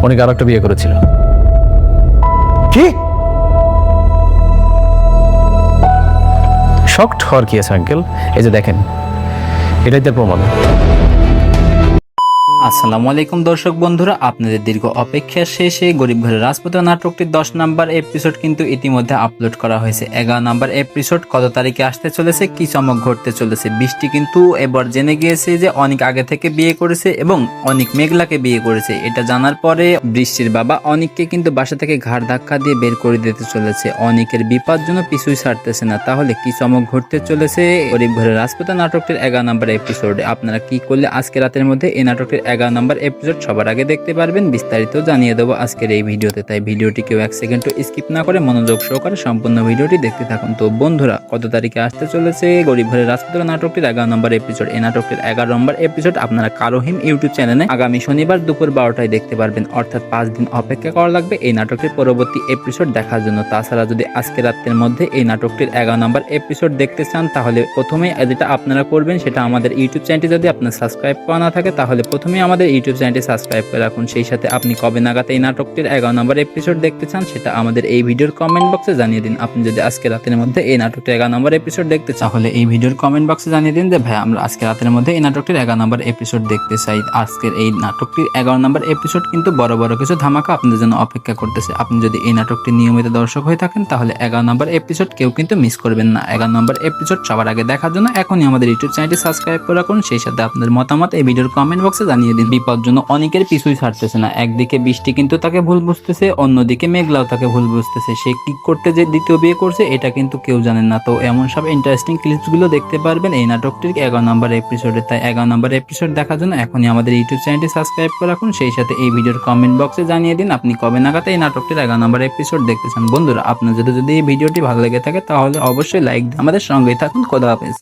অনেক আর একটা বিয়ে করেছিল। কি? শকড হওয়ার কি আছে আঙ্কেল? এই যে দেখেন, এটাই তার প্রমাণ। আসসালামু আলাইকুম দর্শক বন্ধুরা, আপনাদের দীর্ঘ অপেক্ষা শেষে গরিব ঘরের রাজপুত্র নাটকটির 10 নম্বর এপিসোড কিন্তু ইতিমধ্যে আপলোড করা হয়েছে। 11 নম্বর এপিসোড কত তারিখে আসতে চলেছে, কি চমক ঘটতে চলেছে? বৃষ্টি কিন্তু এবার জেনে গিয়েছে যে অনেক আগে থেকে বিয়ে করেছে এবং অনেক মেঘলাকে বিয়ে করেছে। এটা জানার পরে বৃষ্টির বাবা অনেককে কিন্তু বাসা থেকে ঘাড় ধাক্কা দিয়ে বের করে দিতে চলেছে। অনেকের বিপদ জন্য পিছুই ছাড়তেছে না। তাহলে কি চমক ঘটতে চলেছে গরিব ঘরের রাজপুত্র নাটকটির 11 নম্বর এপিসোডে? আপনারা কি করলে আজকে রাতের মধ্যে এই নাটকটির 11 নম্বর এপিসোড সবার আগে দেখতে পারবেন? বিস্তারিত জানিয়ে দেবো আজকের এই ভিডিওতে। তাই ভিডিওটি কেউ 1 সেকেন্ড স্কিপ না করে মনোযোগ সহকারে সম্পূর্ণ ভিডিওটি দেখতে থাকুন। তো বন্ধুরা, কত তারিখে আসতে চলেছে গরিব ঘরের রাজপুত্র নাটকটির 11 নম্বর এপিসোড? এই নাটকটির 11 নম্বর এপিসোড আপনারা কারোহিম ইউটিউব চ্যানেলে আগামী শনিবার দুপুর 12টায় দেখতে পারবেন। অর্থাৎ 5 দিন অপেক্ষা করা লাগবে এই নাটকটির পরবর্তী এপিসোড দেখার জন্য। তাছাড়া যদি আজকে রাতের মধ্যে এই নাটকটির 11 নম্বর এপিসোড দেখতে চান, তাহলে প্রথমেই যেটা আপনারা করবেন সেটা আমাদের ইউটিউব চ্যানেলটি যদি আপনার সাবস্ক্রাইব করা না থাকে, তাহলে প্রথমেই আমাদের ইউটিউব চ্যানেলটি সাবস্ক্রাইব করে রাখুন। সেই সাথে আপনি কবে নাগাদ এই নাটকটির 11 নম্বর এপিসোড দেখতে চান সেটা আমাদের এই ভিডিওর কমেন্ট বক্সে জানিয়ে দিন। আপনি যদি আজকে রাতের মধ্যে এই নাটকটির 11 নম্বর এপিসোড দেখতে চান, তাহলে এই ভিডিওর কমেন্ট বক্সে জানিয়ে দিন যে ভাই আমরা আজকে রাতের মধ্যে এই নাটকটির 11 নম্বর এপিসোড দেখতে চাই। আজকের এই নাটকটির 11 নম্বর এপিসোড কিন্তু বড় বড় কিছু ধামাকা আপনাদের জন্য অপেক্ষা করতেছে। আপনি যদি এই নাটকটির নিয়মিত দর্শক হয়ে থাকেন, তাহলে 11 নম্বর এপিসোড কেউ কিন্তু মিস করবেন না। 11 নম্বর এপিসোড সবার আগে দেখার জন্য এখনই আমাদের ইউটিউব চ্যানেলটি সাবস্ক্রাইব করে রাখুন। সেই সাথে আপনাদের মতামত এই ভিডিওর কমেন্ট বক্সে জানিয়ে দিন। বিপদ জন্য অনেকের পিছুই ছাড়তেছে না। একদিকে বৃষ্টি কিন্তু তাকে ভুল বুঝতেছে, অন্যদিকে মেঘলাও তাকে ভুল বুঝতেছে। সে কি করতে যে দ্বিতীয় বিয়ে করছে এটা কিন্তু কেউ জানেন না। তো এমন সব ইন্টারেস্টিং ক্লিপস গুলো দেখতে পারবেন এই নাটকটির 11 নম্বর এপিসোডে। তাই 11 নম্বর এপিসোড দেখার জন্য এখনই আমাদের ইউটিউব চ্যানেলটি সাবস্ক্রাইব করে রাখুন। সেই সাথে এই ভিডিওর কমেন্ট বক্সে জানিয়ে দিন আপনি কবে নাগাদ এই নাটকটির 11 নম্বর এপিসোড দেখতে চান। বন্ধুরা, আপনার যদি এই ভিডিওটি ভালো লেগে থাকে তাহলে অবশ্যই লাইক দিয়ে আমাদের সঙ্গেই থাকুন। খোদা হাফেজ।